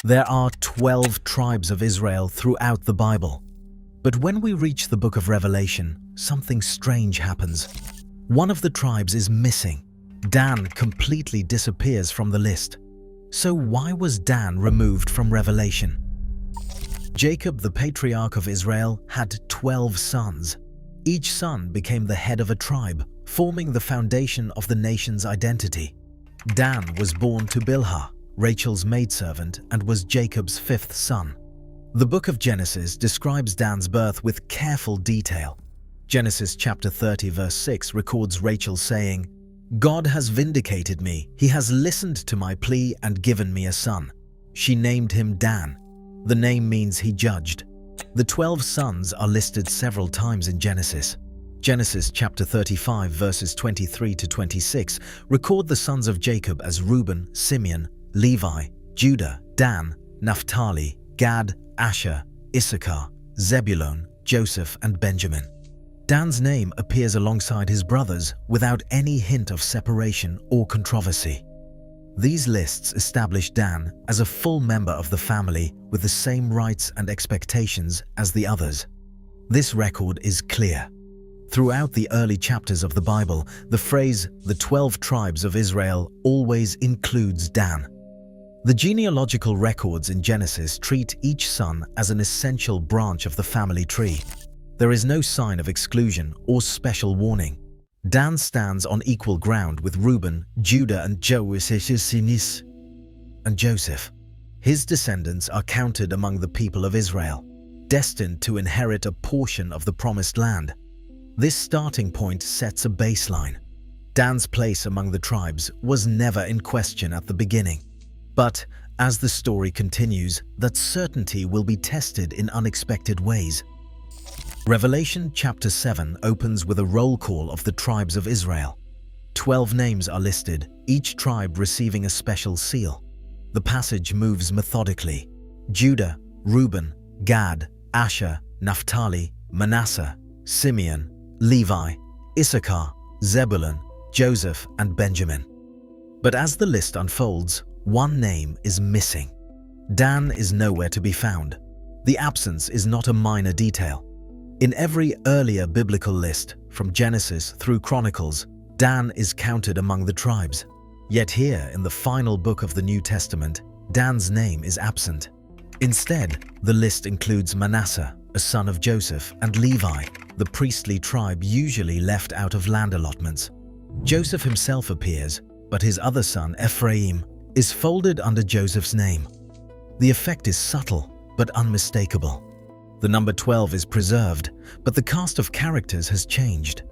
There are 12 tribes of Israel throughout the Bible. But when we reach the book of Revelation, something strange happens. One of the tribes is missing. Dan completely disappears from the list. So why was Dan removed from Revelation? Jacob, the patriarch of Israel, had 12 sons. Each son became the head of a tribe, forming the foundation of the nation's identity. Dan was born to Bilhah, Rachel's maidservant, and was Jacob's fifth son. The book of Genesis describes Dan's birth with careful detail. Genesis chapter 30 verse 6 records Rachel saying, "God has vindicated me. He has listened to my plea and given me a son." She named him Dan. The name means he judged. The 12 sons are listed several times in Genesis. Genesis chapter 35 verses 23 to 26 record the sons of Jacob as Reuben, Simeon, Levi, Judah, Dan, Naphtali, Gad, Asher, Issachar, Zebulun, Joseph, and Benjamin. Dan's name appears alongside his brothers without any hint of separation or controversy. These lists establish Dan as a full member of the family with the same rights and expectations as the others. This record is clear. Throughout the early chapters of the Bible, the phrase, "the 12 tribes of Israel," always includes Dan. The genealogical records in Genesis treat each son as an essential branch of the family tree. There is no sign of exclusion or special warning. Dan stands on equal ground with Reuben, Judah, and Joseph. His descendants are counted among the people of Israel, destined to inherit a portion of the promised land. This starting point sets a baseline. Dan's place among the tribes was never in question at the beginning. But as the story continues, that certainty will be tested in unexpected ways. Revelation chapter 7 opens with a roll call of the tribes of Israel. 12 names are listed, each tribe receiving a special seal. The passage moves methodically. Judah, Reuben, Gad, Asher, Naphtali, Manasseh, Simeon, Levi, Issachar, Zebulun, Joseph, and Benjamin. But as the list unfolds, one name is missing. Dan is nowhere to be found. The absence is not a minor detail. In every earlier biblical list, from Genesis through Chronicles, Dan is counted among the tribes. Yet here, in the final book of the New Testament, Dan's name is absent. Instead, the list includes Manasseh, a son of Joseph, and Levi, the priestly tribe usually left out of land allotments. Joseph himself appears, but his other son, Ephraim, is folded under Joseph's name. The effect is subtle, but unmistakable. The number 12 is preserved, but the cast of characters has changed.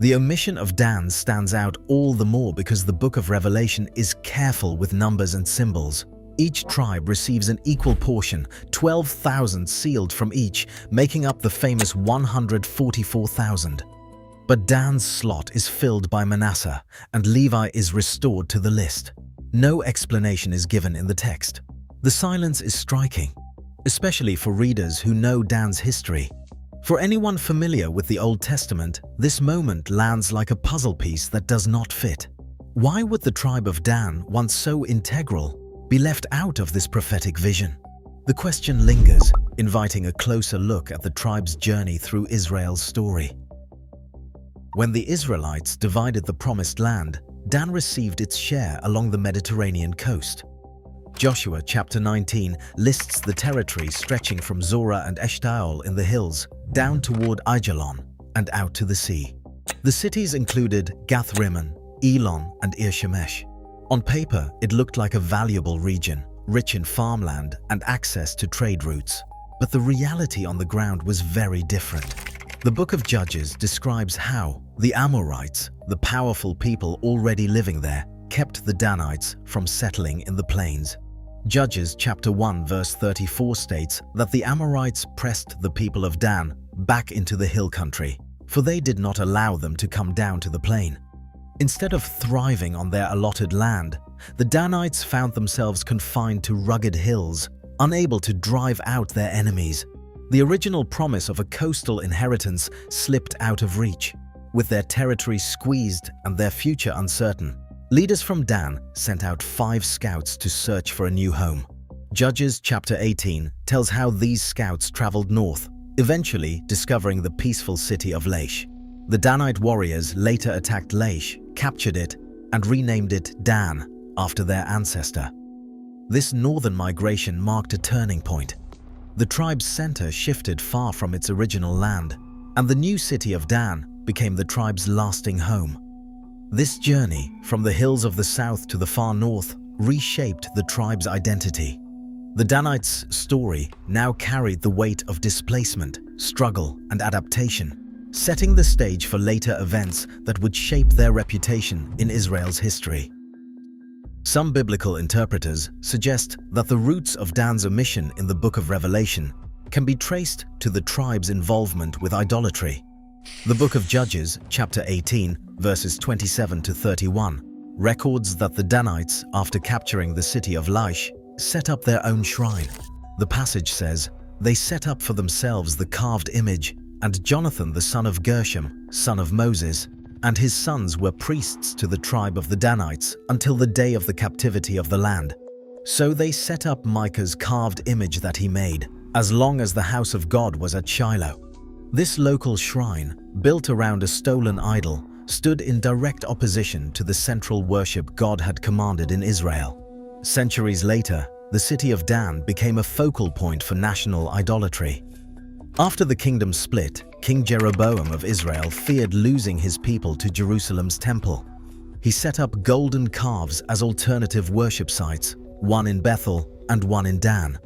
The omission of Dan stands out all the more because the book of Revelation is careful with numbers and symbols. Each tribe receives an equal portion, 12,000 sealed from each, making up the famous 144,000. But Dan's slot is filled by Manasseh, and Levi is restored to the list. No explanation is given in the text. The silence is striking, especially for readers who know Dan's history. For anyone familiar with the Old Testament, this moment lands like a puzzle piece that does not fit. Why would the tribe of Dan, once so integral, be left out of this prophetic vision? The question lingers, inviting a closer look at the tribe's journey through Israel's story. When the Israelites divided the promised land, Dan received its share along the Mediterranean coast. Joshua chapter 19 lists the territory stretching from Zorah and Eshtaol in the hills, down toward Aijalon, and out to the sea. The cities included Gath-Rimmon, Elon, and Ir-Shemesh. On paper, it looked like a valuable region, rich in farmland and access to trade routes. But the reality on the ground was very different. The book of Judges describes how the Amorites, the powerful people already living there, kept the Danites from settling in the plains. Judges chapter 1 verse 34 states that the Amorites pressed the people of Dan back into the hill country, for they did not allow them to come down to the plain. Instead of thriving on their allotted land, the Danites found themselves confined to rugged hills, unable to drive out their enemies. The original promise of a coastal inheritance slipped out of reach. With their territory squeezed and their future uncertain, leaders from Dan sent out 5 scouts to search for a new home. Judges chapter 18 tells how these scouts traveled north, eventually discovering the peaceful city of Laish. The Danite warriors later attacked Laish, captured it, and renamed it Dan after their ancestor. This northern migration marked a turning point. The tribe's center shifted far from its original land, and the new city of Dan became the tribe's lasting home. This journey, from the hills of the south to the far north, reshaped the tribe's identity. The Danites' story now carried the weight of displacement, struggle, and adaptation, setting the stage for later events that would shape their reputation in Israel's history. Some biblical interpreters suggest that the roots of Dan's omission in the book of Revelation can be traced to the tribe's involvement with idolatry. The book of Judges, chapter 18, verses 27 to 31, records that the Danites, after capturing the city of Laish, set up their own shrine. The passage says, "They set up for themselves the carved image, and Jonathan the son of Gershom, son of Moses, and his sons were priests to the tribe of the Danites until the day of the captivity of the land. So they set up Micah's carved image that he made, as long as the house of God was at Shiloh." This local shrine, built around a stolen idol, stood in direct opposition to the central worship God had commanded in Israel. Centuries later, the city of Dan became a focal point for national idolatry. After the kingdom split, King Jeroboam of Israel feared losing his people to Jerusalem's temple. He set up golden calves as alternative worship sites, one in Bethel and one in Dan.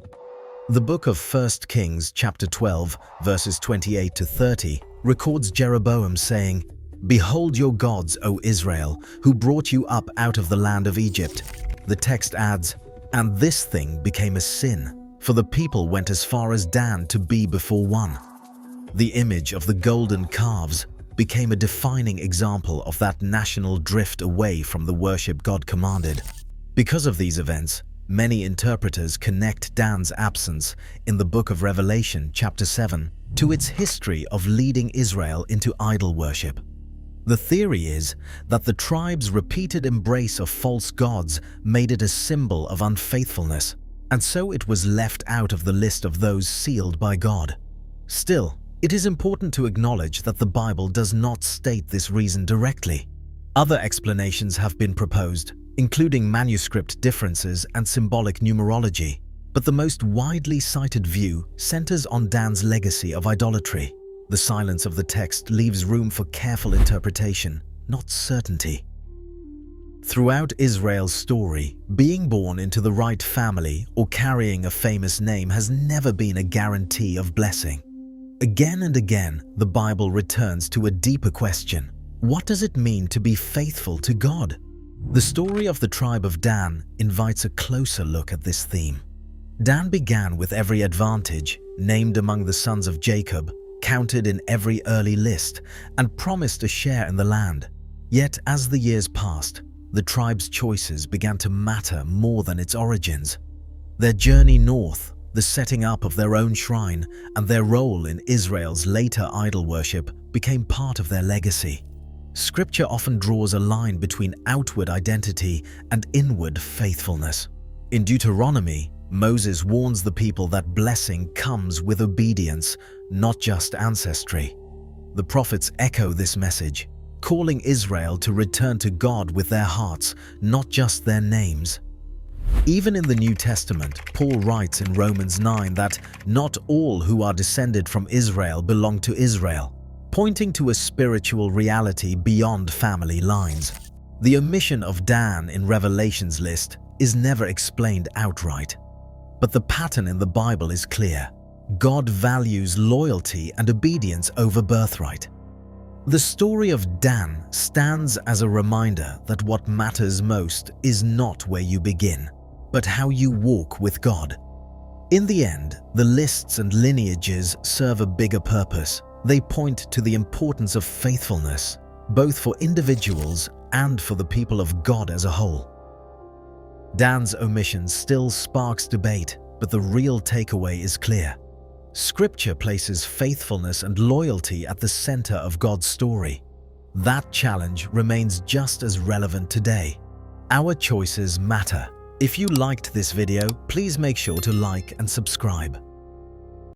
The book of 1 Kings chapter 12, verses 28 to 30, records Jeroboam saying, "Behold your gods, O Israel, who brought you up out of the land of Egypt." The text adds, "And this thing became a sin, for the people went as far as Dan to be before one." The image of the golden calves became a defining example of that national drift away from the worship God commanded. Because of these events, many interpreters connect Dan's absence in the book of Revelation chapter 7 to its history of leading Israel into idol worship. The theory is that the tribe's repeated embrace of false gods made it a symbol of unfaithfulness, and so it was left out of the list of those sealed by God. Still, it is important to acknowledge that the Bible does not state this reason directly. Other explanations have been proposed, including manuscript differences and symbolic numerology, but the most widely cited view centers on Dan's legacy of idolatry. The silence of the text leaves room for careful interpretation, not certainty. Throughout Israel's story, being born into the right family or carrying a famous name has never been a guarantee of blessing. Again and again, the Bible returns to a deeper question: what does it mean to be faithful to God? The story of the tribe of Dan invites a closer look at this theme. Dan began with every advantage, named among the sons of Jacob, counted in every early list, and promised a share in the land. Yet as the years passed, the tribe's choices began to matter more than its origins. Their journey north, the setting up of their own shrine, and their role in Israel's later idol worship became part of their legacy. Scripture often draws a line between outward identity and inward faithfulness. In Deuteronomy, Moses warns the people that blessing comes with obedience, not just ancestry. The prophets echo this message, calling Israel to return to God with their hearts, not just their names. Even in the New Testament, Paul writes in Romans 9 that not all who are descended from Israel belong to Israel, pointing to a spiritual reality beyond family lines. The omission of Dan in Revelation's list is never explained outright. But the pattern in the Bible is clear. God values loyalty and obedience over birthright. The story of Dan stands as a reminder that what matters most is not where you begin, but how you walk with God. In the end, the lists and lineages serve a bigger purpose. They point to the importance of faithfulness, both for individuals and for the people of God as a whole. Dan's omission still sparks debate, but the real takeaway is clear. Scripture places faithfulness and loyalty at the center of God's story. That challenge remains just as relevant today. Our choices matter, If you liked this video, please make sure to like and subscribe.